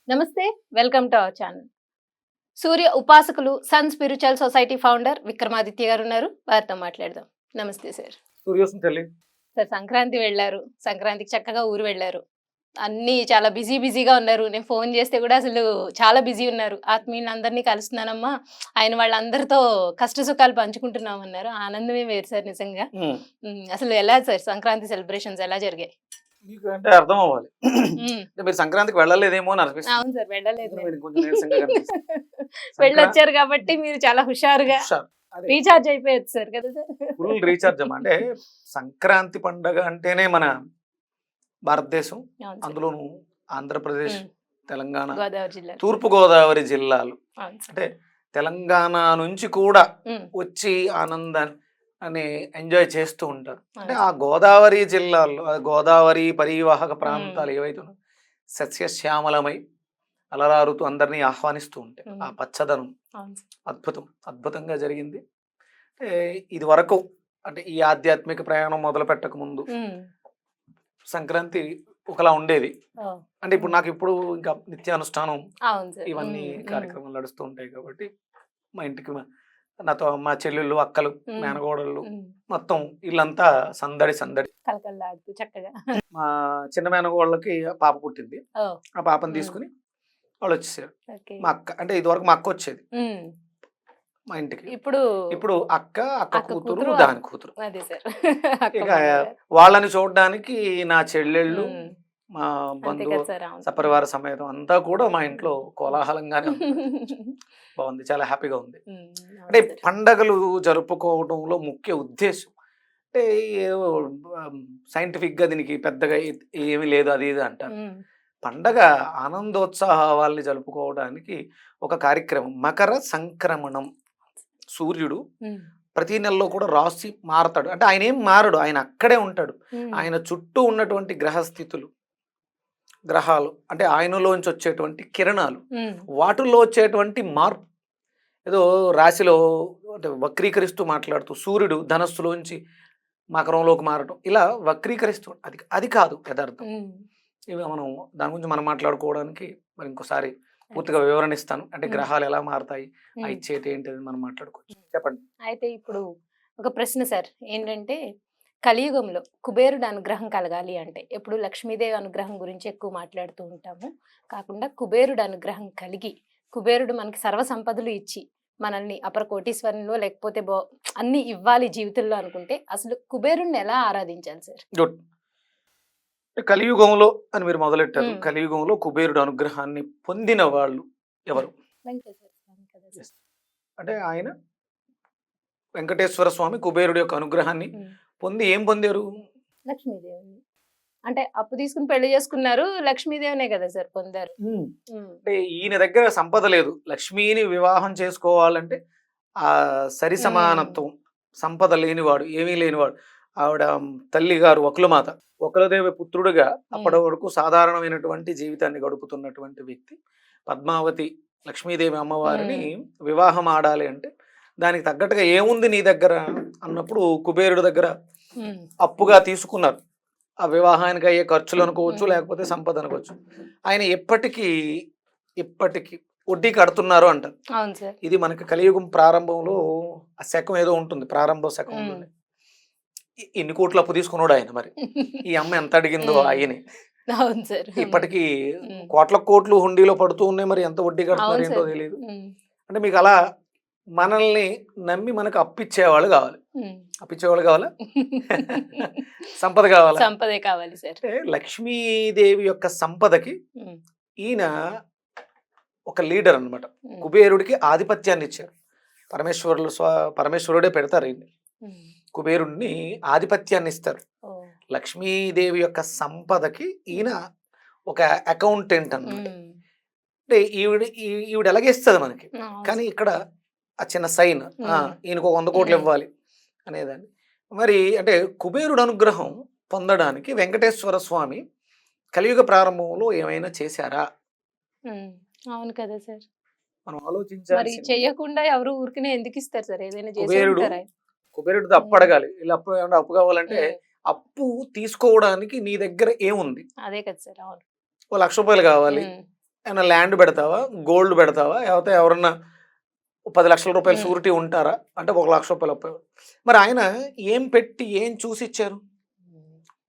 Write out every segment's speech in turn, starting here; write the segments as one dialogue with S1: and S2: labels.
S1: నమస్తే. Welcome to our channel. Surya ఉపాసకులు sun spiritual society founder Vikramaditya garu ఉన్నారు. వారితో మాట్లాడదాం. నమస్తే సార్.
S2: సూర్యోసం తల్లి.
S1: సార్ సంక్రాంతి వెళ్లారు. సంక్రాంతికి చక్కగా ఊరు వెళ్లారు. అన్నీ చాలా బిజీగా ఉన్నారు. నేను ఫోన్ చేస్తే కూడా అసలు చాలా బిజీ ఉన్నారు. ఆత్మీయులందరినీ కలుస్తున్నానమ్మా. ఆయన వాళ్ళందరితో కష్ట సుఖాలు పంచుకుంటున్నామన్నారు. ఆనందమే వేరు సార్ నిజంగా. అసలు ఎలా సార్ సంక్రాంతి సెలబ్రేషన్స్ ఎలా జరిగాయి?
S2: మీకు అంటే అర్థం అవ్వాలి. అంటే మీరు సంక్రాంతికి వెళ్ళలేదేమో అని అనిపిస్తుంది.
S1: అవును సార్, వెళ్ళలేదు.
S2: మీరు కొంచెం నీరసంగా కనిపిస్తుంది.
S1: వెళ్ళొచ్చారు కాబట్టి మీరు చాలా హుషారుగా
S2: అదే
S1: రీఛార్జ్ అయిపోయచ్చు సార్ కదా సార్.
S2: ఫుల్ రీఛార్జ్ అమ్మా. అంటే సంక్రాంతి పండగ అంటేనే మన భారతదేశం,
S1: అవును సార్.
S2: అందులోను ఆంధ్రప్రదేశ్,
S1: ఉమ్,
S2: తెలంగాణ,
S1: గోదావరి జిల్లా.
S2: తూర్పు గోదావరి జిల్లాలు,
S1: అవును సార్.
S2: అంటే తెలంగాణ నుంచి కూడా
S1: ఉమ్,
S2: వచ్చి ఆనందాన్ని అని ఎంజాయ్ చేస్తూ ఉంటారు. అంటే
S1: అవును
S2: ఆ
S1: సార్.
S2: గోదావరి జిల్లాల్లో, ఆ గోదావరి పరివాహక ప్రాంతాలు ఏవైతే ఉన్నాయో సస్యశ్యామలమై అలరారుతూ అందరినీ ఆహ్వానిస్తూ ఉంటాయి. ఆ పచ్చదనం
S1: అవును సార్.
S2: అద్భుతంగా జరిగింది. అంటే ఇది వరకు, అంటే ఈ ఆధ్యాత్మిక ప్రయాణం మొదలు పెట్టక ముందు
S1: ఉమ్,
S2: సంక్రాంతి ఒకలా ఉండేది.
S1: ఓ,
S2: అంటే ఇప్పుడు నాకు ఇప్పుడు ఇంకా నిత్యానుష్ఠానం
S1: అవును సార్.
S2: ఇవన్నీ
S1: ఉమ్,
S2: కార్యక్రమాలు నడుస్తూ ఉంటాయి కాబట్టి మా ఇంటికి నాతో మా చెల్లెళ్ళు, అక్కలు,
S1: ఉమ్,
S2: మేనగోడళ్ళు,
S1: ఉమ్,
S2: మొత్తం ఇల్లంతా సందడి సందడి.
S1: కలకల్లాడుతూ చక్కగా.
S2: మా చిన్న మేనగోళ్ళకి పాప పుట్టింది.
S1: ఓ,
S2: ఆ పాపని
S1: ఉమ్,
S2: తీసుకుని వాళ్ళు వచ్చేసారు.
S1: ఓకే.
S2: మా అక్క, అంటే ఇదివరకు మా అక్క వచ్చేది
S1: ఉమ్,
S2: మా ఇంటికి.
S1: ఇప్పుడు
S2: ఇప్పుడు అక్క
S1: అక్క
S2: కూతురు,
S1: కూతురు,
S2: దాని కూతురు.
S1: అదే సార్. అక్క
S2: ఇక
S1: మనవరాలు.
S2: వాళ్ళని చూడడానికి నా చెల్లెళ్ళు,
S1: ఉమ్,
S2: మా
S1: అంతే
S2: బంధువు
S1: కదా సార్. అవును.
S2: సపరివార సమేతం అంతా కూడా మా ఇంట్లో కోలాహలంగానే ఉంది. బాగుంది, చాలా హ్యాపీగా ఉంది.
S1: ఉమ్,
S2: అంటే
S1: అవును సార్.
S2: పండగలు జరుపుకోవడంలో ముఖ్య ఉద్దేశం అంటే ఏవో సైంటిఫిక్గా దీనికి పెద్దగా ఏమీ లేదు అది ఇది అంటారు.
S1: ఉమ్,
S2: పండగ ఆనందోత్సాహాల్ని జరుపుకోవడానికి ఒక కార్యక్రమం. మకర సంక్రమణం. సూర్యుడు
S1: ఉమ్,
S2: ప్రతి నెలలో కూడా రాశి మారతాడు. అంటే ఆయన ఏం మారడు, ఆయన అక్కడే ఉంటాడు.
S1: ఉమ్,
S2: ఆయన చుట్టూ ఉన్నటువంటి గ్రహస్థితులు, గ్రహాలు, అంటే ఆయనలోంచి వచ్చేటువంటి కిరణాలు,
S1: ఉమ్,
S2: వాటిల్లో వచ్చేటువంటి మార్పు, ఏదో రాశిలో అంటే వక్రీకరిస్తూ మాట్లాడుతూ సూర్యుడు ధనస్సులోంచి మకరంలోకి మారటం, ఇలా వక్రీకరిస్తూ అది అది కాదు యథార్థం.
S1: ఉమ్,
S2: ఇవి మనం దాని గురించి మనం మాట్లాడుకోవడానికి మరి ఇంకోసారి
S1: అదే
S2: పూర్తిగా
S1: సార్.
S2: వివరణ ఇస్తాను. అంటే
S1: ఉమ్,
S2: గ్రహాలు ఎలా మారతాయి, ఆ
S1: ఉమ్.
S2: ఇచ్చేటి ఏంటి అని మనం మాట్లాడుకోవచ్చు. చెప్పండి.
S1: అయితే ఇప్పుడు ఒక ప్రశ్న సార్, ఏంటంటే కలియుగంలో కుబేరుడు అనుగ్రహం కలగాలి అంటే ఎప్పుడు లక్ష్మీదేవి అనుగ్రహం గురించి ఎక్కువ మాట్లాడుతూ ఉంటాము. కాకుండా కుబేరుడు అనుగ్రహం కలిగి కుబేరుడు మనకి సర్వ సంపదలు ఇచ్చి మనల్ని అపర కోటీశ్వరంలో లేకపోతే అన్ని ఇవ్వాలి జీవితంలో అనుకుంటే అసలు కుబేరుణ్ణి ఎలా ఆరాధించాలి సార్?
S2: గుడ్. కలియుగంలో అని మీరు మొదలెట్టారు.
S1: ఉమ్,
S2: కలియుగంలో కుబేరుడు అనుగ్రహాన్ని పొందిన వాళ్ళు ఎవరు?
S1: వెంకటేశ్వర స్వామి కదా సార్.
S2: Yes. అంటే ఆయన వెంకటేశ్వర స్వామి కుబేరుడి యొక్క అనుగ్రహాన్ని
S1: ఉమ్,
S2: పొంది ఏం పొందారు?
S1: లక్ష్మీదేవిని అంటే అప్పు తీసుకుని పెళ్లి చేసుకున్నారు, లక్ష్మీదేవినే కదా సార్ పొందారు. ఉమ్,
S2: అంటే ఈయన దగ్గర సంపద లేదు. లక్ష్మీని వివాహం చేసుకోవాలంటే ఆ సరి
S1: ఉమ్,
S2: సమానత్వం, సంపద లేనివాడు, ఏమీ లేనివాడు. ఆవిడ తల్లి గారు వకులమాత, వకులదేవి పుత్రుడుగా అప్పటి
S1: ఉమ్,
S2: వరకు సాధారణమైనటువంటి జీవితాన్ని గడుపుతున్నటువంటి వ్యక్తి పద్మావతి లక్ష్మీదేవి అమ్మవారిని
S1: ఉమ్,
S2: వివాహం ఆడాలి అంటే దానికి తగ్గట్టుగా ఏముంది నీ దగ్గర అన్నప్పుడు కుబేరుడి దగ్గర
S1: ఉమ్,
S2: అప్పుగా తీసుకున్నారు. ఆ వివాహానికి అయ్యే ఖర్చులు అనుకోవచ్చు,
S1: ఉమ్,
S2: లేకపోతే సంపద అనుకోవచ్చు. ఆయన ఇప్పటికీ వడ్డీ కడుతున్నారు అంటారు.
S1: అవును సార్.
S2: ఇది మనకి కలియుగం ప్రారంభంలో ఆ శకం ఏదో ఉంటుంది, ప్రారంభ
S1: ఉమ్,
S2: శకంలోనే. ఎన్ని కోట్లు అప్పు తీసుకున్నాడు ఆయన మరి, ఈ అమ్మ ఎంత అడిగిందో
S1: ఉమ్,
S2: ఆయనే.
S1: అవును సార్.
S2: ఇప్పటికీ
S1: ఉమ్,
S2: కోట్లు హుండీలో పడుతూ ఉన్నాయి, మరి ఎంత వడ్డీ కడుతున్నారు
S1: అవును
S2: ఏంటో
S1: సార్.
S2: తెలియదు.
S1: ఉమ్,
S2: అంటే మీకు అలా మనల్ని నమ్మి మనకు అప్పిచ్చేవాళ్ళు కావాలి.
S1: ఉమ్.
S2: అప్పిచ్చేవాళ్ళు కావాలా? సంపద కావాలా?
S1: సంపదే కావాలి సార్.
S2: అంటే లక్ష్మీదేవి యొక్క సంపదకి
S1: ఉమ్,
S2: ఈయన ఒక లీడర్ అన్నమాట.
S1: ఉమ్,
S2: కుబేరుడికి ఆధిపత్యాన్ని ఇచ్చారు. పరమేశ్వరుడే పెడతారు ఈయన్ని.
S1: ఉమ్.
S2: కుబేరుడిని ఆధిపత్యాన్ని ఇస్తారు.
S1: ఓ,
S2: లక్ష్మీదేవి యొక్క సంపదకి ఈయన ఒక అకౌంటెంట్ అన్నమాట.
S1: ఉమ్,
S2: అంటే ఈవిడ ఎలాగేస్తుంది మనకి,
S1: అవును
S2: కానీ
S1: సార్.
S2: ఇక్కడ ఆ చిన్న సైన్,
S1: ఉమ్,
S2: ఈయనకు 100 కోట్లు
S1: ఉమ్,
S2: ఇవ్వాలి అనేదాన్ని. మరి అంటే కుబేరుడు అనుగ్రహం పొందడానికి వెంకటేశ్వర స్వామి కలియుగ ప్రారంభంలో ఏమైనా చేశారా?
S1: ఉమ్, అవును కదా సార్.
S2: మనం
S1: మరి
S2: ఆలోచించాల్సింది.
S1: చెయ్యకుండా ఎవరు ఊరికనే ఎందుకు ఇస్తారు సార్? ఏదైనా చేసే
S2: కుబేరుడు
S1: ఉంటారా?
S2: కుబేరుడితో అప్పు
S1: ఉమ్,
S2: అడగాలి. వీళ్ళు అప్పు ఏమన్నా అప్పు కావాలంటే
S1: ఉమ్,
S2: అప్పు తీసుకోవడానికి నీ దగ్గర ఏముంది?
S1: అదే కదా సార్. అవును.
S2: ఓ 1,00,000 కావాలి,
S1: ఉమ్,
S2: ఏమన్నా ల్యాండ్ పెడతావా, గోల్డ్ పెడతావా, లేకపోతే ఎవరన్నా 10 లక్షల రూపాయలు
S1: ఉమ్,
S2: షూరిటీ ఉంటారా అంటే 1 లక్ష రూపాయలు అప్పు. మరి ఆయన ఏం పెట్టి ఏం చూసి ఇచ్చారు?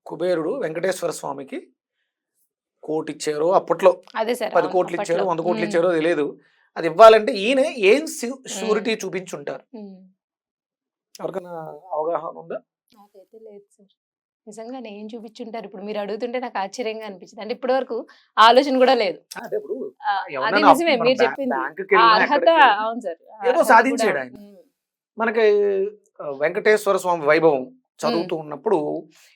S2: కుబేరుడు వెంకటేశ్వర స్వామికి 1,00,00,000 ఇచ్చారు అప్పట్లో,
S1: అదే సార్
S2: 10
S1: అవును
S2: కోట్లు ఇచ్చారు,
S1: అప్పట్లో
S2: 100 కోట్లు ఇచ్చారో తెలియదు. అది ఇవ్వాలంటే ఈయన ఏం షూరిటీ చూపించుంటారు?
S1: ఉమ్.
S2: ఎవరికైనా అవగాహన ఉందా?
S1: నాకైతే లేదు సార్. నిజంగానే ఏం చూపించుంటారు? ఇప్పుడు మీరు అడుగుతుంటే నాకు ఆశ్చర్యంగా అనిపించింది. అంటే ఇప్పటి వరకు ఆలోచన కూడా లేదు.
S2: అదే ఇప్పుడు
S1: అది
S2: ఎవరైనా
S1: నిజమే
S2: మనం
S1: మీరు చెప్పింది.
S2: బ్యాంకుకి
S1: ఆ
S2: వెళ్ళినా
S1: అర్హత
S2: ఎక్కడికి వెళ్ళినా
S1: అవును సార్. ఆ
S2: ఏదో
S1: అర్హత కూడా
S2: సాధించాడు ఆయన. మనకి వెంకటేశ్వర స్వామి వైభవం
S1: ఉమ్,
S2: చదువుతూ ఉన్నప్పుడు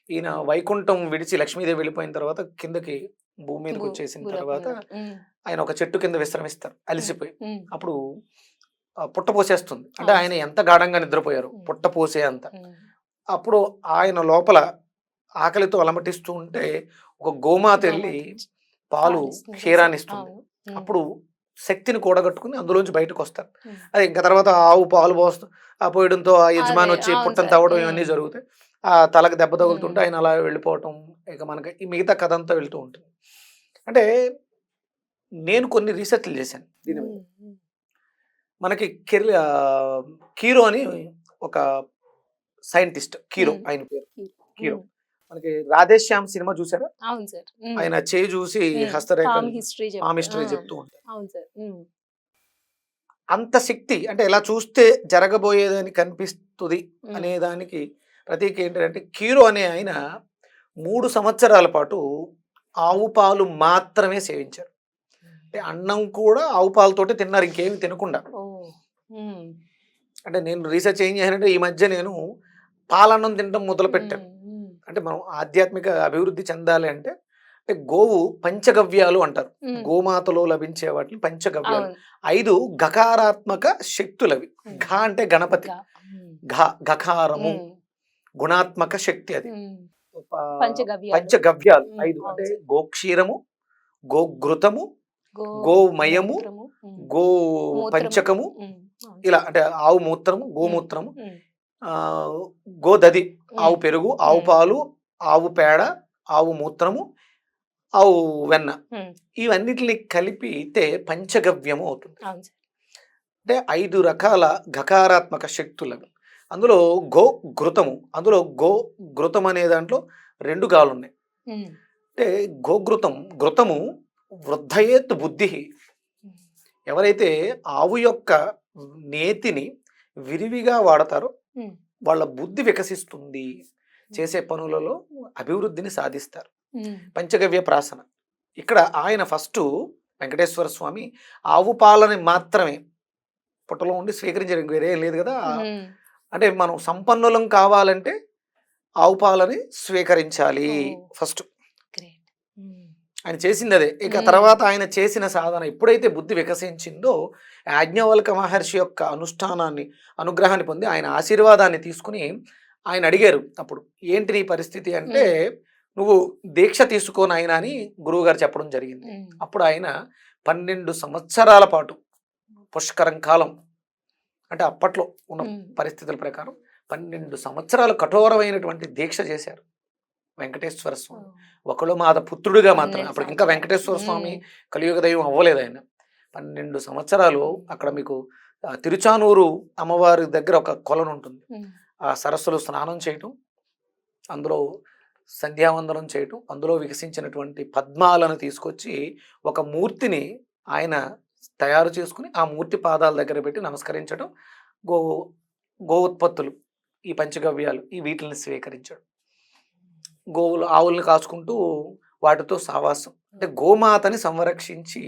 S2: ఈయన వైకుంఠం విడిచి లక్ష్మీదేవి వెళ్ళిపోయిన తర్వాత కిందకి భూమి మీదకి వచ్చేసిన తర్వాత
S1: భూలోకంలో. ఉమ్,
S2: ఆయన ఒక చెట్టు కింద విశ్రమిస్తారు
S1: ఉమ్,
S2: అలిసిపోయి.
S1: ఉమ్,
S2: అప్పుడు పుట్ట పోసేస్తుంది. అంటే
S1: అవును
S2: ఆయన
S1: సార్.
S2: ఎంత గాఢంగా నిద్రపోయారు,
S1: ఉమ్,
S2: పుట్ట పోసే అంత.
S1: ఉమ్,
S2: అప్పుడు ఆయన లోపల ఆకలితో అలమటిస్తూ ఉంటే ఒక గోమాత వెళ్ళి
S1: గోమాత నుంచి
S2: పాలు
S1: పాలిస్తుంది కదా సార్.
S2: క్షీరాన్ని ఇస్తుంది.
S1: అవును. ఉమ్,
S2: అప్పుడు శక్తిని కూడగట్టుకుని అందులోంచి బయటకు వస్తారు.
S1: ఉమ్.
S2: అది ఇంకా తర్వాత ఆవు పాలు ఆ పోయడంతో ఆ
S1: అదే
S2: యజమాని వచ్చి
S1: అవును
S2: పుట్టను
S1: సార్.
S2: తవ్వడం
S1: ఉమ్,
S2: ఇవన్నీ జరుగుతాయి. ఆ తలకు దెబ్బ తగులుతుంటే
S1: ఉమ్,
S2: ఆయన అలా వెళ్ళిపోవటం. ఇక మనకి ఈ మిగతా కథ అంతా వెళ్తూ ఉంటుంది. అంటే నేను కొన్ని రీసెర్చ్లు చేశాను దీని మీద.
S1: ఉమ్, ఉమ్,
S2: మనకి కీరో అని ఒక సైంటిస్ట్, కీరో
S1: ఉమ్,
S2: ఆయన పేరు కీరో.
S1: ఉమ్.
S2: మనకి రాధేశ్యామ్ సినిమా చూసారా?
S1: అవును సార్. ఉమ్,
S2: ఆయన చేయి చూసి
S1: ఉమ్.
S2: హస్తరేఖ
S1: పామ్ హిస్టరీ
S2: పామ్
S1: చెప్తా.
S2: హిస్టరీ చెప్తూ ఉంటారు.
S1: అవును సార్. ఉమ్,
S2: అంత శక్తి అంటే ఎలా చూస్తే జరగబోయేదని కనిపిస్తుంది
S1: ఉమ్,
S2: అనే దానికి ప్రతీక ఏంటంటే కీరో అనే ఆయన 3 సంవత్సరాల పాటు ఆవు పాలు మాత్రమే సేవించారు. అంటే అన్నం కూడా ఆవు పాలతోటి తిన్నారు, ఇంకేమి తినకుండా.
S1: ఓ ఉమ్,
S2: అంటే నేను రీసెర్చ్ ఏం చేశానంటే ఈ మధ్య నేను పాలన్నం తినడం మొదలు పెట్టాను.
S1: ఉమ్, ఉమ్,
S2: అంటే మనం ఆధ్యాత్మిక అభివృద్ధి చెందాలి అంటే అంటే గోవు పంచగవ్యాలు అంటారు.
S1: ఉమ్.
S2: గోమాతలో లభించే వాటిని పంచగవ్యాలు.
S1: అవును.
S2: 5 గకారాత్మక శక్తులవి.
S1: ఉమ్.
S2: ఘ అంటే గణపతి,
S1: ఉమ్,
S2: గకారము,
S1: ఉమ్,
S2: గుణాత్మక శక్తి అది.
S1: ఉమ్.
S2: ప-
S1: పంచగవ్యాలు.
S2: పంచగవ్యాలు
S1: ఉమ్,
S2: 5
S1: అవును
S2: అంటే
S1: సార్.
S2: గోక్షీరము, గోఘృతము,
S1: గో
S2: గోమయము,
S1: మూత్రము, ఉమ్,
S2: గో
S1: మూత్రము,
S2: పంచకము,
S1: ఉమ్, అవును
S2: ఇలా
S1: సార్.
S2: అంటే ఆవు మూత్రము,
S1: ఉమ్,
S2: గోమూత్రము,
S1: ఉమ్,
S2: ఆ, గోదది, ఆవు
S1: ఉమ్,
S2: పెరుగు, ఆవు
S1: ఉమ్,
S2: పాలు, ఆవు పేడ, ఆవు మూత్రము, ఆవు వెన్న,
S1: ఉమ్,
S2: ఇవన్నిటిని కలిపితే పంచగవ్యము అవుతుంది.
S1: అవును సార్.
S2: అంటే 5 రకాల గకారాత్మక శక్తులు. అందులో గో ఘృతము, అందులో గో ఘృతం అనే దాంట్లో 2 గాలు ఉన్నాయి.
S1: ఉమ్,
S2: అంటే ఘృతము వృద్ధయేత్ బుద్ధి.
S1: ఉమ్,
S2: ఎవరైతే ఆవు యొక్క నేతిని విరివిగా వాడతారో
S1: ఉమ్,
S2: వాళ్ళ బుద్ధి వికసిస్తుంది, చేసే పనులలో అభివృద్ధిని సాధిస్తారు.
S1: ఉమ్,
S2: పంచగవ్య ప్రాసన. ఇక్కడ ఆయన ఫస్ట్ వెంకటేశ్వర స్వామి ఆవు పాలని మాత్రమే పుట్టలో ఉండి స్వీకరించారు, ఇంక వేరే ఏం లేదు కదా.
S1: ఉమ్.
S2: అంటే మనం సంపన్నులం కావాలంటే ఆవు పాలని స్వీకరించాలి
S1: ఓ
S2: ఫస్ట్.
S1: గ్రేట్. ఉమ్,
S2: ఆయన చేసింది అదే. ఇక
S1: ఉమ్,
S2: తర్వాత ఆయన చేసిన సాధన ఎప్పుడైతే బుద్ధి వికసించిందో యాజ్ఞవల్క మహర్షి యొక్క అనుగ్రహాన్ని పొంది ఆయన ఆశీర్వాదాన్ని తీసుకుని ఆయన అడిగారు అప్పుడు, ఏంటి నీ పరిస్థితి అంటే,
S1: ఉమ్,
S2: నువ్వు దీక్ష తీసుకో నాయనా అని గురువు గారు చెప్పడం జరిగింది.
S1: ఉమ్,
S2: అప్పుడు ఆయన 12 సంవత్సరాల పాటు పుష్కరం కాలం, అంటే అప్పట్లో ఉన్న
S1: ఉమ్.
S2: పరిస్థితుల ప్రకారం 12 సంవత్సరాలు కఠోరమైనటువంటి దీక్ష చేశారు వెంకటేశ్వర
S1: ఓ,
S2: స్వామి. ఒకళ్ళు మాత పుత్రుడిగా మాత్రమే,
S1: 12
S2: అప్పటికి ఇంకా
S1: సంవత్సరాలు.
S2: వెంకటేశ్వర స్వామి
S1: ఉమ్,
S2: కలియుగ దైవం అవ్వలేదు ఆయన. 12 సంవత్సరాలు అక్కడ మీకు తిరుచానూరు అమ్మవారి దగ్గర ఒక కొలను ఉంటుంది.
S1: ఉమ్,
S2: ఆ సరస్సులో స్నానం చేయటం, అందులో సంధ్యావందనం చేయటం, అందులో వికసించినటువంటి పద్మాలను తీసుకొచ్చి ఒక మూర్తిని ఆయన తయారు చేసుకుని ఆ మూర్తి పాదాల దగ్గర పెట్టి నమస్కరించడం, గో గో ఉత్పత్తులు, ఈ పంచగవ్యాలు ఈ వీటిని స్వీకరించడం, గోవులు ఆవుల్ని కాచుకుంటూ వాటితో సావాసం. అంటే గోమాతని సంరక్షించి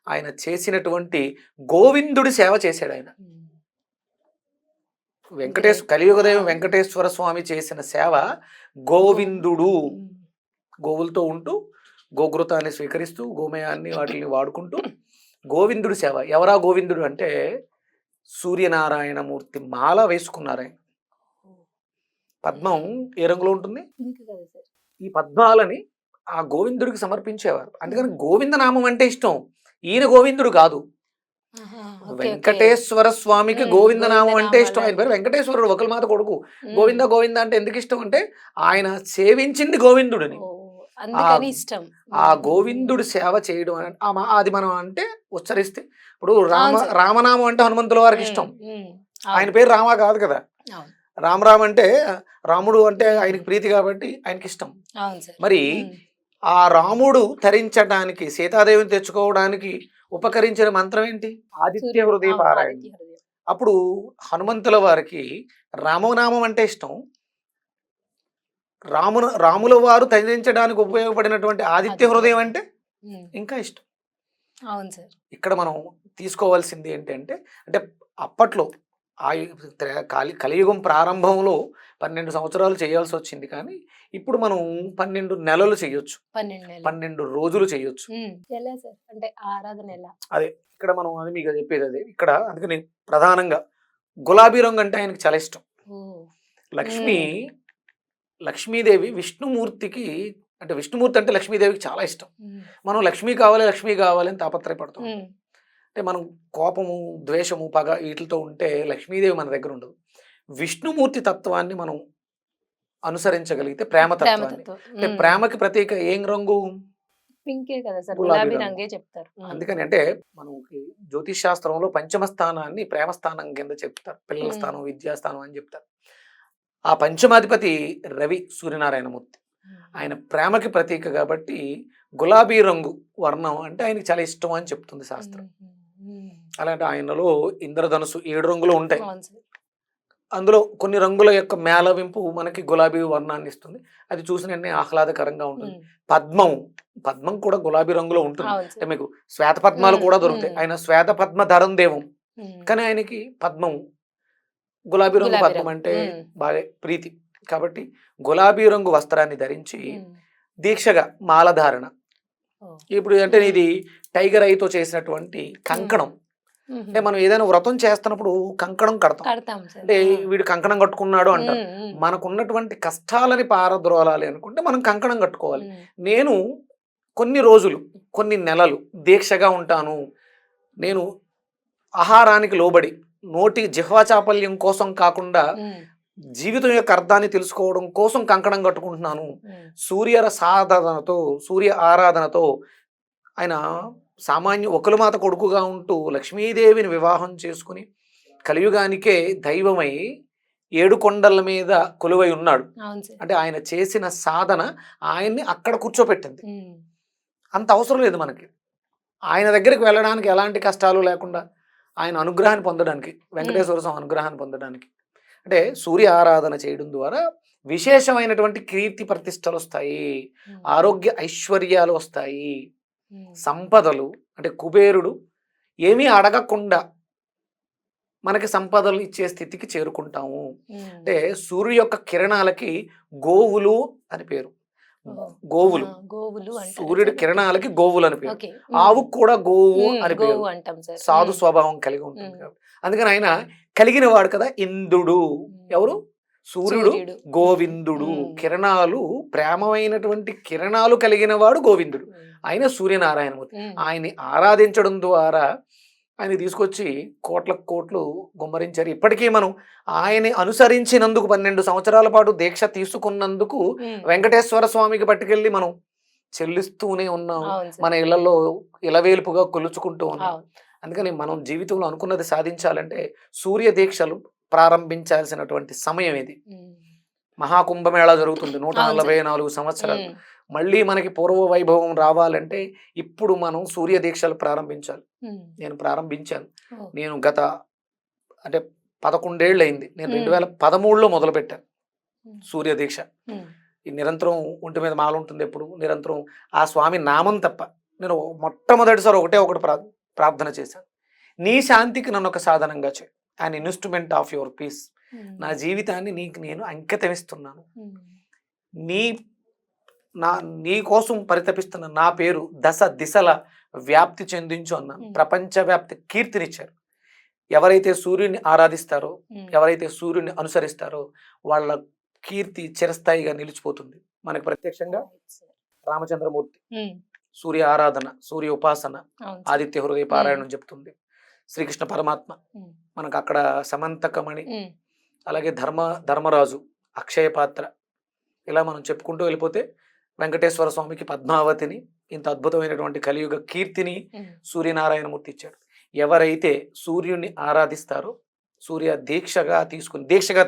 S2: ఆయన చేసినటువంటి గోవిందుడి సేవ చేశాడు ఆయన.
S1: ఉమ్.
S2: కలియుగదైవం వెంకటేశ్వర స్వామి చేసిన సేవ గోవిందుడు.
S1: ఉమ్,
S2: గోవులతో ఉంటూ గోఘృతాన్ని స్వీకరిస్తూ గోమయాన్ని వాటిని వాడుకుంటూ గోవిందుడి సేవ. ఎవరా గోవిందుడు అంటే సూర్యనారాయణమూర్తి మాల వేసుకున్నారు ఆయన. పద్మం ఏ రంగులో ఉంటుంది?
S1: పింక్ కదా సార్.
S2: ఈ పద్మాలని ఆ గోవిందుడికి సమర్పించేవారు. అందుకని గోవింద నామం అంటే ఇష్టం. ఈయన గోవిందుడు కాదు,
S1: ఆహా, ఓకే, ఓకే.
S2: వెంకటేశ్వర స్వామికి
S1: ఉమ్,
S2: గోవింద నామం అంటే
S1: గోవిందనామాలు
S2: ఇష్టం. ఆయన పేరు వెంకటేశ్వరుడు, ఒకరి మాత కొడుకు.
S1: ఉమ్,
S2: గోవింద గోవింద అంటే ఎందుకు ఇష్టం అంటే ఆయన సేవించింది గోవిందుడిని.
S1: ఓ, అందుకని ఇష్టం.
S2: ఆ గోవిందుడి సేవ చేయడం అది మనం అంటే ఉచ్చరిస్తే ఇప్పుడు
S1: అవును సార్.
S2: రామనామం అంటే హనుమంతుల వారికి ఇష్టం. ఆయన పేరు రామ కాదు కదా,
S1: అవును.
S2: రామరామ్ అంటే రాముడు అంటే
S1: ఉమ్,
S2: ఆయనకి ప్రీతి కాబట్టి ఆయనకి ఇష్టం.
S1: అవును సార్.
S2: మరి ఆ రాముడు తరించడానికి సీతాదేవిని తెచ్చుకోవడానికి ఉపకరించిన మంత్రం ఏంటి? ఆదిత్య
S1: సూర్యుడు.
S2: హృదయ
S1: అవును,
S2: పారాయణ.
S1: ఆదిత్య హృదయం.
S2: అప్పుడు హనుమంతుల వారికి రామనామం అంటే ఇష్టం. రాముల వారు తరించడానికి ఉపయోగపడినటువంటి ఆదిత్య హృదయం అంటే
S1: ఉమ్,
S2: ఇంకా ఇష్టం.
S1: అవును సార్.
S2: ఇక్కడ మనం తీసుకోవాల్సింది ఏంటంటే, అంటే అప్పట్లో కలియుగం ప్రారంభంలో 12 సంవత్సరాలు చేయాల్సి వచ్చింది, కానీ ఇప్పుడు మనం 12 నెలలు చేయొచ్చు,
S1: 12 నెలలు.
S2: 12 రోజులు చేయొచ్చు.
S1: ఎలా సార్? అంటే ఆరాధన ఎలా?
S2: అదే ఇక్కడ మనం అది మీకు చెప్పేది అదే. ఇక్కడ అందుకని ప్రధానంగా గులాబీ రంగు అంటే ఆయనకి చాలా ఇష్టం.
S1: ఓ.
S2: లక్ష్మి లక్ష్మీదేవి విష్ణుమూర్తికి, అంటే విష్ణుమూర్తి అంటే లక్ష్మీదేవికి చాలా ఇష్టం. మనం లక్ష్మి కావాలి అని తాపత్రయపడతాం. అంటే మనం కోపము, ద్వేషము, పగ వీటితో ఉంటే లక్ష్మీదేవి మన దగ్గర ఉండదు. విష్ణుమూర్తి తత్వాన్ని మనం అనుసరించగలిగితే ప్రేమతత్వాన్ని, అంటే ప్రేమకి ప్రతీక ఏం రంగు?
S1: పింకే కదా సార్,
S2: గులాబీ
S1: గులాబీ
S2: రంగు.
S1: రంగే చెప్తారు.
S2: అందుకని అంటే మనకి జ్యోతిష్ శాస్త్రంలో పంచమ స్థానాన్ని ప్రేమ స్థానం కింద చెప్తారు. పిల్లల స్థానం, విద్యాస్థానం అని చెప్తారు. ఆ పంచమాధిపతి రవి సూర్యనారాయణమూర్తి, ఆయన ప్రేమకి ప్రతీక కాబట్టి గులాబీ రంగు వర్ణం అంటే ఆయనకి చాలా ఇష్టం అని చెప్తుంది శాస్త్రం. అలాంటి ఆయనలో ఇంద్రధనుసు 7 రంగులు ఉంటాయి. అందులో కొన్ని రంగుల యొక్క మేళవింపు మనకి గులాబీ వర్ణాన్ని ఇస్తుంది. అది చూసిన వెంటనే ఆహ్లాదకరంగా ఉంటుంది. పద్మం కూడా గులాబీ రంగులో ఉంటుంది. అంటే మీకు శ్వేత పద్మాలు కూడా దొరుకుతాయి. ఆయన శ్వేత పద్మ ధరం దేవం, కానీ ఆయనకి పద్మం, గులాబీ రంగు పద్మం అంటే బాగా ప్రీతి కాబట్టి గులాబీ రంగు వస్త్రాన్ని ధరించి దీక్షగా మాలధారణ. ఇప్పుడు అంటే ఇది టైగర్ ఐతో చేసినటువంటి కంకణం. అంటే మనం ఏదైనా వ్రతం చేస్తున్నప్పుడు కంకణం కడతాం, అంటే వీడు కంకణం కట్టుకున్నాడు అంటారు. మనకున్నటువంటి కష్టాలని పారద్రోలాలి అనుకుంటే మనం కంకణం కట్టుకోవాలి. నేను కొన్ని రోజులు, కొన్ని నెలలు దీక్షగా ఉంటాను, నేను ఆహారానికి లోబడి నోటి జిహ్వాచాపల్యం కోసం కాకుండా జీవితం యొక్క అర్థాన్ని తెలుసుకోవడం కోసం కంకణం కట్టుకుంటున్నాను. సూర్య సాధనతో, సూర్య ఆరాధనతో ఆయన సామాన్య ఒకలమాత కొడుకుగా ఉంటూ లక్ష్మీదేవిని వివాహం చేసుకుని కలియుగానికే దైవమై 7 కొండల మీద కొలువై ఉన్నాడు. అంటే ఆయన చేసిన సాధన ఆయన్ని అక్కడ కూర్చోపెట్టింది. అంత అవసరం లేదు మనకి ఆయన దగ్గరికి వెళ్ళడానికి, ఎలాంటి కష్టాలు లేకుండా ఆయన అనుగ్రహాన్ని పొందడానికి, వెంకటేశ్వర స్వామి అనుగ్రహాన్ని పొందడానికి. అంటే సూర్య ఆరాధన చేయడం ద్వారా విశేషమైనటువంటి కీర్తి ప్రతిష్టలు వస్తాయి, ఆరోగ్య ఐశ్వర్యాలు వస్తాయి, సంపదలు. అంటే కుబేరుడు ఏమీ అడగకుండా మనకి సంపదలు ఇచ్చే స్థితికి చేరుకుంటాము. అంటే సూర్యుడి యొక్క కిరణాలకి గోవులు అని పేరు. గోవులు, సూర్యుడి కిరణాలకి గోవులు అని పేరు. ఆవుకు కూడా గోవు అని పేరు, సాధు స్వభావం కలిగి ఉంటుంది కాబట్టి. అందుకని ఆయన కలిగిన వాడు కదా ఇంద్రుడు. ఎవరు? సూర్యుడు, గోవిందుడు. కిరణాలు, ప్రేమమైనటువంటి కిరణాలు కలిగిన వాడు గోవిందుడు. ఆయన సూర్యనారాయణమూర్తి. ఆయన్ని ఆరాధించడం ద్వారా ఆయన తీసుకొచ్చి కోట్లు గుమ్మరించారు. ఇప్పటికీ మనం ఆయన్ని అనుసరించినందుకు 12 సంవత్సరాల పాటు దీక్ష తీసుకున్నందుకు వెంకటేశ్వర స్వామికి పట్టుకెళ్ళి మనం చెల్లిస్తూనే ఉన్నాం, మన ఇళ్లలో ఇలవేలుపుగా కొలుచుకుంటూ ఉన్నాం. అందుకని మనం జీవితంలో అనుకున్నది సాధించాలంటే సూర్య దీక్షలు ప్రారంభించాల్సినటువంటి సమయం ఇది. మహాకుంభమేళా జరుగుతుంది 144 సంవత్సరాలు. మళ్ళీ మనకి పూర్వ వైభవం రావాలంటే ఇప్పుడు మనం సూర్య దీక్షలు ప్రారంభించాలి. నేను ప్రారంభించాను. నేను గత అంటే 11 ఏళ్ళు అయింది. నేను 2013లో మొదలు పెట్టాను సూర్య దీక్ష. ఈ నిరంతరం ఒంటి మీద మాల ఉంటుంది, ఎప్పుడు నిరంతరం ఆ స్వామి నామం తప్ప. నేను మొట్టమొదటిసారి ఒకటి ప్రార్థన చేశాను, నీ శాంతికి నన్ను ఒక సాధనంగా చేయి, an instrument of your peace. నా జీవితాన్ని నీకు నేను అంకితమిస్తున్నాను, నీ కోసం పరితపిస్తున్న నా పేరు దశ దిశల వ్యాప్తి చెందించు అన్నాను. ప్రపంచ వ్యాప్తి కీర్తినిచ్చారు. ఎవరైతే సూర్యుని ఆరాధిస్తారో, ఎవరైతే సూర్యుని అనుసరిస్తారో వాళ్ళ కీర్తి చిరస్థాయిగా నిలిచిపోతుంది. మనకి ప్రత్యక్షంగా రామచంద్రమూర్తి సూర్య ఆరాధన, సూర్య ఉపాసన, ఆదిత్య హృదయ పారాయణం చెప్తుంది. శ్రీకృష్ణ పరమాత్మ మనకు అక్కడ సమంతకమణి, అలాగే ధర్మరాజు, అక్షయ పాత్ర, ఇలా మనం చెప్పుకుంటూ వెళ్ళిపోతే వెంకటేశ్వర స్వామికి పద్మావతిని, ఇంత అద్భుతమైనటువంటి కలియుగ కీర్తిని
S1: ఉమ్,
S2: సూర్యనారాయణమూర్తి ఇచ్చాడు. ఎవరైతే సూర్యుడిని ఆరాధిస్తారో, సూర్య దీక్షగా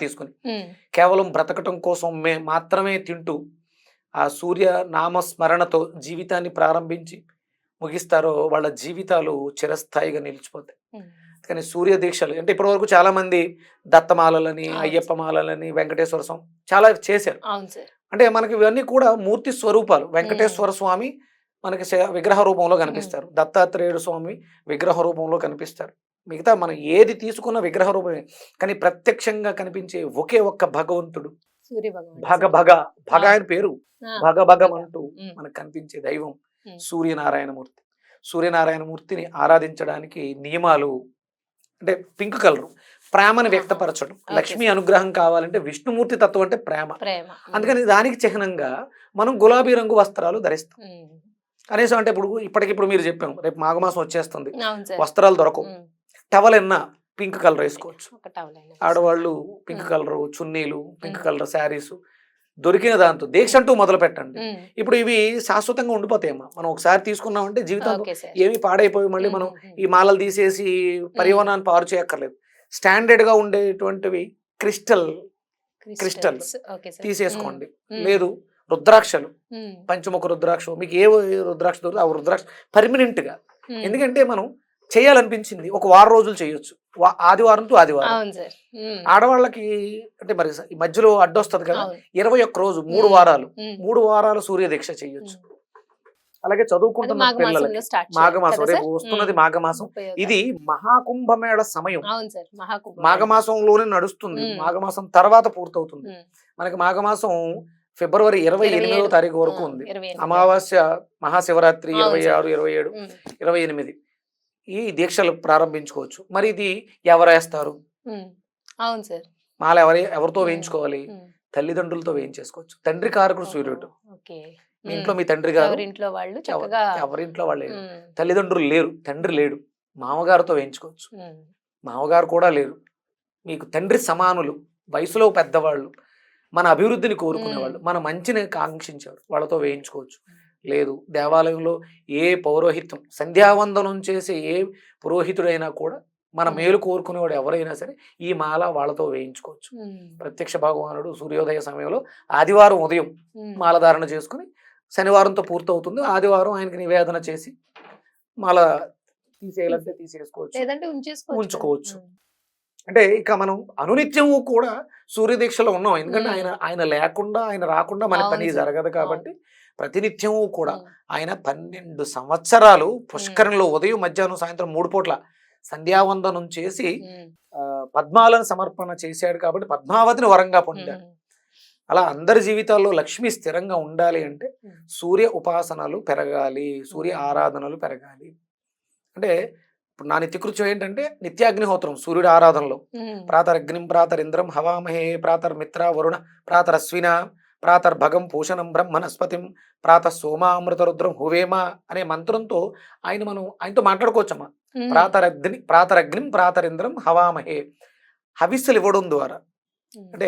S2: తీసుకుని
S1: ఉమ్,
S2: కేవలం బ్రతకటం కోసం మాత్రమే తింటూ ఆ సూర్య నామస్మరణతో జీవితాన్ని ప్రారంభించి ముగిస్తారో వాళ్ళ జీవితాలు చిరస్థాయిగా నిలిచిపోతాయి.
S1: ఉమ్.
S2: కానీ సూర్య దీక్షలు అంటే ఇప్పటివరకు చాలా మంది దత్తమాలలని,
S1: అవును
S2: అయ్యప్ప
S1: సార్.
S2: మాలలని, వెంకటేశ్వర స్వామి చాలా చేశారు.
S1: అవును సార్.
S2: అంటే మనకి ఇవన్నీ కూడా మూర్తి స్వరూపాలు. వెంకటేశ్వర స్వామి మనకి విగ్రహ రూపంలో కనిపిస్తారు, దత్తాత్రేయుడు స్వామి విగ్రహ రూపంలో కనిపిస్తారు. మిగతా మనం ఏది తీసుకున్న విగ్రహ రూపమే. కానీ ప్రత్యక్షంగా కనిపించే ఒకే ఒక్క భగవంతుడు
S1: సూర్య భగవాన్
S2: భగ
S1: సార్.
S2: భగ భగ
S1: ఆ,
S2: ఆయన పేరు
S1: ఆ,
S2: భగ భగం
S1: భగ.
S2: అంటూ
S1: ఉమ్,
S2: మనకు కనిపించే దైవం
S1: ఉమ్,
S2: సూర్యనారాయణమూర్తి. సూర్యనారాయణమూర్తిని ఆరాధించడానికి నియమాలు అంటే పింక్ కలర్ ప్రేమను
S1: ఆహా.
S2: వ్యక్తపరచడం.
S1: Okay
S2: Lakshmi
S1: sir.
S2: అనుగ్రహం కావాలంటే విష్ణుమూర్తి తత్వం అంటే ప్రేమ.
S1: ప్రేమ.
S2: అందుకని దానికి చిహ్నంగా మనం గులాబీ రంగు వస్త్రాలు ధరిస్తాం.
S1: ఉమ్,
S2: కనీసం అంటే ఇప్పటికిప్పుడు మీరు చెప్పాం, రేపు మాఘమాసం వచ్చేస్తుంది,
S1: అవును సార్.
S2: వస్త్రాలు దొరకవు,
S1: ఉమ్,
S2: టవల్ ఎన్నా పింక్ కలర్ వేసుకోవచ్చు.
S1: ఒక టవల్ అయినా
S2: ఆడవాళ్ళు పింక్
S1: ఉమ్,
S2: కలర్ చున్నీలు, పింక్
S1: ఉమ్,
S2: కలర్ శారీస్ దొరికిన దాంతో దీక్ష అంటూ మొదలు పెట్టండి.
S1: ఉమ్,
S2: ఇప్పుడు ఇవి శాశ్వతంగా ఉండిపోతాయమ్మా. మనం ఒకసారి తీసుకున్నామంటే జీవితం
S1: ఓకే సార్.
S2: ఏమి పాడైపోయి మళ్ళీ
S1: ఉమ్,
S2: మనం
S1: ఉమ్,
S2: ఈ మాలలు తీసేసి పర్యావరణాన్ని పాడు చేయక్కర్లేదు. స్టాండర్డ్ గా ఉండేటువంటివి క్రిస్టల్
S1: క్రిస్టల్స్. Okay sir.
S2: తీసేసుకోండి.
S1: ఉమ్,
S2: లేదు రుద్రాక్షలు,
S1: ఉమ్,
S2: పంచముఖ రుద్రాక్ష, మీకు ఏ రుద్రాక్ష దొరుకుతుంది ఆ రుద్రాక్ష పర్మనెంట్ గా.
S1: ఉమ్.
S2: ఎందుకంటే మనం చేయాలనిపించింది ఒక వారం రోజులు చేయొచ్చు, ఆదివారం టు ఆదివారం.
S1: అవును సార్. ఉమ్,
S2: ఆడవాళ్ళకి అంటే మరి ఈ మధ్యలో అడ్డొస్తుంది కదా,
S1: అవును.
S2: 21 రోజు 3
S1: ఉమ్,
S2: వారాలు
S1: ఉమ్,
S2: 3 వారాలు సూర్య దీక్ష చేయొచ్చు.
S1: ఉమ్.
S2: అలాగే
S1: అది
S2: చదువుకుంటున్న
S1: మాఘమాసంలో
S2: పిల్లలకి
S1: స్టార్ట్ చేయాలి
S2: మాఘమాసం,
S1: కదా
S2: రేపు
S1: సార్.
S2: వస్తున్నది
S1: ఉమ్,
S2: మాఘమాసం.
S1: 31.
S2: ఇది మహాకుంభమేళ సమయం.
S1: అవును సార్. మహాకుంభ.
S2: మాఘమాసంలోనే నడుస్తుంది,
S1: ఉమ్,
S2: మాఘమాసం తర్వాత పూర్తవుతుంది.
S1: ఉమ్,
S2: మనకి మాఘమాసం ఫిబ్రవరి 28వ
S1: 27.
S2: తారీఖు
S1: ఆ,
S2: వరకు ఉంది.
S1: 28.
S2: అమావాస్య మహాశివరాత్రి
S1: అవును సార్.
S2: 26, 27,
S1: ఉమ్,
S2: 28 ఈ దీక్షలు ప్రారంభించుకోవచ్చు. మరి ఇది ఎవరేస్తారు?
S1: ఉమ్, అవును సార్.
S2: మాల ఎవరితో
S1: ఉమ్,
S2: వేయించుకోవాలి?
S1: ఉమ్.
S2: తల్లిదండ్రులతో వేయించేసుకోవచ్చు. తండ్రి కారకుడు
S1: ఓహో,
S2: సూర్యుడు.
S1: ఓకే.
S2: మీ
S1: ఉమ్,
S2: ఇంట్లో మీ తండ్రి గారు,
S1: ఎవరింట్లో వాళ్ళు చక్కగా.
S2: ఎవరింట్లో వాళ్ళు లేరు,
S1: ఉమ్,
S2: తల్లిదండ్రులు లేరు, తండ్రి లేడు, మామగారితో వేయించుకోవచ్చు.
S1: ఉమ్,
S2: మామగారు కూడా లేరు, మీకు తండ్రి సమానులు, వయసులో పెద్దవాళ్ళు, మన అభివృద్ధిని కోరుకునేవాళ్ళు, మన మంచిని కాంక్షించేవారు, వాళ్ళతో వేయించుకోవచ్చు. లేదు దేవాలయంలో ఏ పౌరోహిత్యం సంధ్యావందనం చేసే ఏ పురోహితుడైనా కూడా మన
S1: ఉమ్,
S2: మేలు కోరుకునేవాడు ఎవరైనా సరే ఈ మాల వాళ్ళతో వేయించుకోవచ్చు.
S1: ఉమ్,
S2: ప్రత్యక్ష భగవానుడు సూర్యోదయ సమయంలో ఆదివారం ఉదయం
S1: ఉమ్.
S2: మాలధారణ చేసుకుని శనివారంతో పూర్తవుతుంది. ఆదివారం ఆయనకి నివేదన చేసి మాల తీసేయాలంటే తీసేసుకోవచ్చు,
S1: లేదంటే ఉంచేసుకోవచ్చు కదా.
S2: ఉంచుకోవచ్చు.
S1: ఉమ్,
S2: అంటే ఇక మనం అనునిత్యము కూడా సూర్యదీక్షలో ఉన్నాం. ఎందుకంటే
S1: ఉమ్.
S2: ఆయన ఆయన లేకుండా ఆయన రాకుండా మన
S1: అవును
S2: పని
S1: సార్.
S2: జరగదు కాబట్టి ప్రతినిత్యము కూడా
S1: ఉమ్,
S2: ఆయన 12 సంవత్సరాలు పుష్కరంలో ఉదయం మధ్యాహ్నం సాయంత్రం 3 పూట్ల సంధ్యావందనం చేసి
S1: ఉమ్,
S2: పద్మాలను సమర్పణ చేశాడు కాబట్టి పద్మావతిని వరంగా పొందాడు.
S1: ఉమ్,
S2: అలా అందరి జీవితాల్లో లక్ష్మి స్థిరంగా ఉండాలి అంటే
S1: ఉమ్.
S2: సూర్య ఉపాసనలు పెరగాలి, సూర్య ఆరాధనలు పెరగాలి. అంటే ఇప్పుడు నా నిత్యకృత్యం ఏంటంటే నిత్యాగ్నిహోత్రం సూర్యుడి ఆరాధనలో
S1: ఉమ్,
S2: ప్రాతరగ్నిం ప్రాతరింద్రం హవామహే ప్రాతర్మిత్ర వరుణ ప్రాతరశ్విన ప్రాతర్భగం పూషణం బ్రహ్మనస్పతిం ప్రాత సోమామృతరుద్రం హువేమ అనే మంత్రంతో ఆయనతో మాట్లాడుకోవచ్చమ్మా.
S1: ఉమ్,
S2: ప్రాతరగ్నిం ప్రాతరింద్రం హవామహే హవిస్సులు ఇవ్వడం ద్వారా
S1: ఉమ్.
S2: అంటే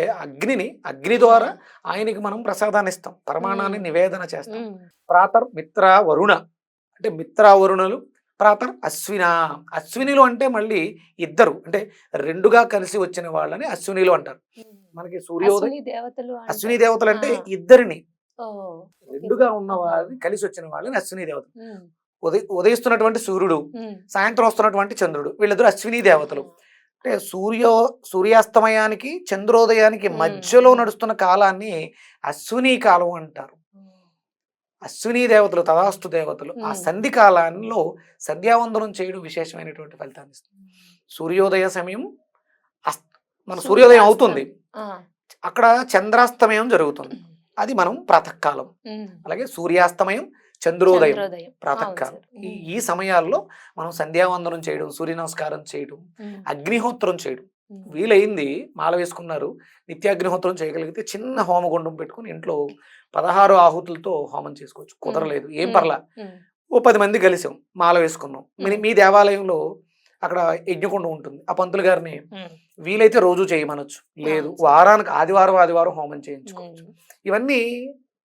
S2: అగ్ని ద్వారా ఆయనకి మనం ప్రసాదాన్ని ఇస్తాం, పరమాణాన్ని నివేదన చేస్తాం.
S1: ఉమ్,
S2: ప్రాతర్ మిత్ర వరుణ అంటే మిత్ర వరుణులు, ప్రాతర్ అశ్వినిలు అంటే మళ్ళీ ఇద్దరు అంటే రెండుగా కలిసి వచ్చిన వాళ్ళని అశ్వినిలు అంటారు.
S1: ఉమ్.
S2: మనకి సూర్యోదయ
S1: అశ్విని దేవతలు
S2: అశ్విని దేవతలు అంటే
S1: ఆ.
S2: ఇద్దరిని
S1: ఓ, ఓకే
S2: రెండుగా
S1: సార్.
S2: ఉన్న
S1: ఆహా.
S2: వారిని కలిసి వచ్చిన వాళ్ళని అశ్విని దేవతలు.
S1: ఉమ్,
S2: ఉదయిస్తున్నటువంటి సూర్యుడు,
S1: ఉమ్.
S2: సాయంత్రం వస్తున్నటువంటి చంద్రుడు, వీళ్ళిద్దరు అశ్విని దేవతలు. అంటే సూర్యాస్తమయానికి చంద్రోదయానికి
S1: ఉమ్,
S2: మధ్యలో
S1: ఉమ్.
S2: నడుస్తున్న కాలాన్ని అశ్విని కాలం అంటారు. అశ్విని దేవతలు, తదాస్తు దేవతలు ఆ
S1: ఉమ్.
S2: సంధి కాలంలో సంధ్యావందనం చేయడం విశేషమైనటువంటి ఫలితాన్ని ఇస్తుంది. సూర్యోదయ సమయం మన సూర్యోదయం అవుతుంది,
S1: ఆ.
S2: అక్కడ చంద్రాస్తమయం జరుగుతుంది, అది మనం ప్రాతకాలం.
S1: ఉమ్.
S2: అలాగే సూర్యాస్తమయం, చంద్రోదయం
S1: చంద్రోదయం.
S2: ప్రాతకాలం.
S1: అవును సార్.
S2: ఈ సమయాల్లో మనం సంధ్యావందనం చేయడం, సూర్య నమస్కారం చేయడం,
S1: ఉమ్,
S2: అగ్నిహోత్రం చేయడం.
S1: ఉమ్.
S2: వీలైంది మాల వేసుకున్నారు, నిత్యాగ్నిహోత్రం చేయగలిగితే చిన్న హోమగుండం పెట్టుకుని ఇంట్లో 16 ఆహుతులతో హోమం చేసుకోవచ్చు. కుదరలేదు ఏం
S1: ఉమ్,
S2: పర్లా,
S1: ఉమ్.
S2: ఓ 10 మంది కలిసాం మాల వేసుకున్నాం. మీ దేవాలయంలో అక్కడ యజ్ఞకుండం ఉంటుంది, ఆ పంతులు గారిని
S1: ఉమ్.
S2: వీలైతే రోజు చేయమనొచ్చు, లేదు
S1: అవును సార్.
S2: వారానికి ఆదివారం హోమం చేయించుకోవచ్చు.
S1: ఉమ్.
S2: ఇవన్నీ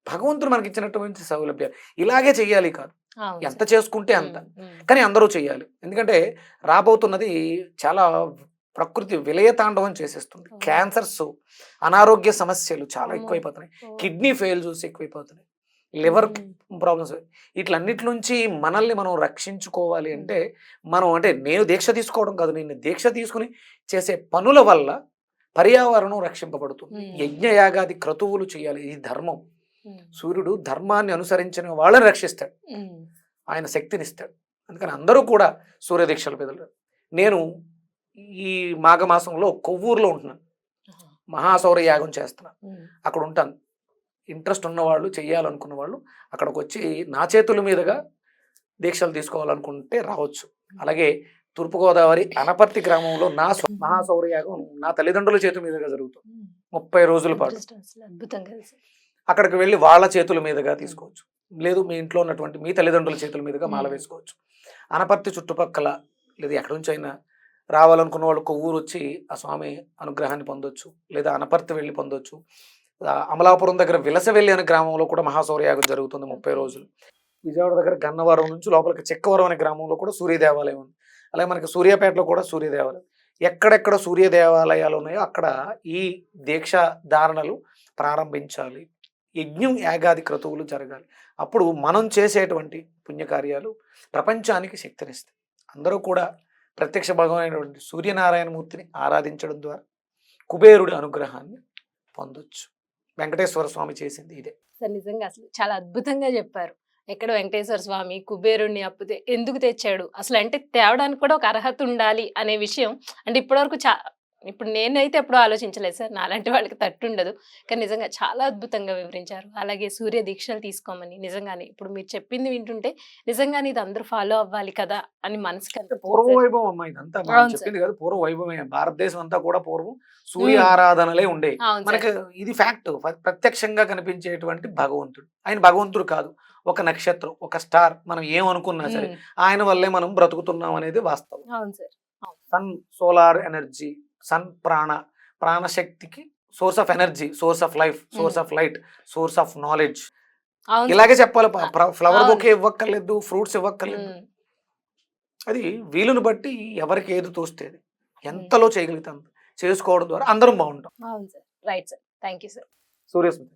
S2: భగవంతుడు మనకి ఇచ్చినటువంటి సౌలభ్యాలు ఇలాగే చెయ్యాలి కాదు,
S1: అవును
S2: ఎంత
S1: సార్.
S2: చేసుకుంటే అంత.
S1: ఉమ్, ఉమ్.
S2: కానీ అందరూ చేయాలి. ఎందుకంటే రాబోతున్నది చాలా ప్రకృతి విలయతాండవం చేసేస్తుంది.
S1: ఓ.
S2: క్యాన్సర్స్, అనారోగ్య సమస్యలు చాలా
S1: అమ్మో.
S2: ఎక్కువైపోతున్నాయి.
S1: ఓ.
S2: కిడ్నీ ఫెయిల్యూర్స్ ఎక్కువైపోతున్నాయి. Liver
S1: um,
S2: problems. వీటిలన్నిటి నుంచి మనల్ని మనం రక్షించుకోవాలి అంటే మనం అంటే నేను దీక్ష తీసుకోవడం కాదు, నేను దీక్ష తీసుకుని చేసే పనుల వల్ల పర్యావరణం రక్షింపబడుతుంది.
S1: ఉమ్.
S2: యజ్ఞయాగాది క్రతువులు చేయాలి, ఇది ధర్మం.
S1: ఉమ్,
S2: సూర్యుడు ధర్మాన్ని అనుసరించిన వాళ్ళని రక్షిస్తాడు,
S1: ఉమ్.
S2: ఆయన శక్తినిస్తాడు. అందుకని అందరూ కూడా సూర్యదీక్షలు పెదలు. నేను ఈ మాఘమాసంలో కొవ్వూరులో ఉంటున్నాను,
S1: ఆహా.
S2: మహాసౌర యాగం చేస్తున్నాను,
S1: ఉమ్,
S2: అక్కడ ఉంటాను. ఇంట్రెస్ట్ ఉన్నవాళ్ళు, చెయ్యాలనుకున్న వాళ్ళు అక్కడికి వచ్చి నా చేతుల మీదుగా దీక్షలు తీసుకోవాలనుకుంటే రావచ్చు. అలాగే తూర్పుగోదావరి అనపర్తి గ్రామంలో మహాసౌర యాగం నా తల్లిదండ్రుల చేతుల మీదుగా జరుగుతుంది
S1: ఉమ్.
S2: 30 రోజుల పాటు.
S1: అదృష్టం అసలు అద్భుతం కలిసి.
S2: అక్కడికి వెళ్ళి వాళ్ళ చేతుల మీదుగా తీసుకోవచ్చు, లేదు మీ ఇంట్లో ఉన్నటువంటి మీ తల్లిదండ్రుల చేతుల మీదుగా మాల వేసుకోవచ్చు. అనపర్తి చుట్టుపక్కల లేదా ఎక్కడి నుంచి అయినా రావాలనుకున్న వాళ్ళు కొవ్వూరు వచ్చి ఆ స్వామి అనుగ్రహాన్ని పొందొచ్చు, లేదా అనపర్తి వెళ్ళి పొందొచ్చు. అమలాపురం దగ్గర విలసవెల్లి అనే గ్రామంలో కూడా మహాసౌరయాగం జరుగుతుంది 30 రోజులు. విజయవాడ దగ్గర గన్నవరం నుంచి లోపలికి చెక్కవరం అనే గ్రామంలో కూడా సూర్య దేవాలయం ఉంది. అలాగే మనకి సూర్యాపేటలో కూడా సూర్య దేవాలయం. ఎక్కడెక్కడ సూర్య దేవాలయాలు ఉన్నాయో అక్కడ ఈ దీక్ష ధారణలు ప్రారంభించాలి. యజ్ఞం యాగాది క్రతువులు జరగాలి. అప్పుడు మనం చేసేటువంటి పుణ్యకార్యాలు ప్రపంచానికి శక్తినిస్తాయి. అందరూ కూడా ప్రత్యక్ష భగవానైనటువంటి సూర్యనారాయణమూర్తిని ఆరాధించడం ద్వారా కుబేరుడి అనుగ్రహాన్ని పొందొచ్చు. వెంకటేశ్వర స్వామి చేసింది ఇదే.
S1: సార్ నిజంగా అసలు చాలా అద్భుతంగా చెప్పారు. ఎక్కడ వెంకటేశ్వర స్వామి కుబేరుణ్ణి అప్పు ఎందుకు తెచ్చాడు అసలు, అంటే తేవడానికి కూడా ఒక అర్హత ఉండాలి అనే విషయం అంటే ఇప్పటివరకు ఇప్పుడు నేనైతే ఎప్పుడూ ఆలోచించలేదు సార్, నాలాంటి వాళ్ళకి తట్టుండదు. కానీ నిజంగా చాలా అద్భుతంగా వివరించారు. అలాగే సూర్య దీక్షలు తీసుకోమని నిజంగానే ఇప్పుడు మీరు చెప్పింది వింటుంటే నిజంగానే ఇది అందరూ ఫాలో అవ్వాలి కదా అని మనసుకి
S2: పూర్వ వైభవం అమ్మా ఇదంతా. మనం
S1: అవును సార్.
S2: చెప్పింది కదా పూర్వ వైభవమే. భారతదేశం అంతా కూడా పూర్వం సూర్య ఆరాధనలే ఉండేవి.
S1: అవును
S2: మనకి
S1: సార్.
S2: ఇది ఫ్యాక్ట్. ప్రత్యక్షంగా కనిపించేటువంటి భగవంతుడు. ఆయన భగవంతుడు కాదు, ఒక నక్షత్రం, ఒక స్టార్. మనం ఏమనుకున్నా సరే
S1: ఉమ్,
S2: ఆయన వల్లే మనం బ్రతుకుతున్నాం అనేది వాస్తవం.
S1: అవును sir.
S2: Sun solar energy, sun ప్రాణశక్తికి source of energy, source of life, source of light, source of knowledge.
S1: అవును సార్.
S2: ఇలాగే చెప్పాలి. ఫ్లవర్
S1: అవును.
S2: Bouquet ఇవ్వక్కర్లేదు, fruits ఇవ్వక్కర్లేదు.
S1: ఉమ్,
S2: అది వీలుని బట్టి ఎవరికి ఏది తోస్తేది ఎంతలో చేయగలుగుతాం చేసుకోవడం ద్వారా అందరం బాగుంటాం.
S1: అవును sir. Right sir. Thank you sir.
S2: Suryasmriti.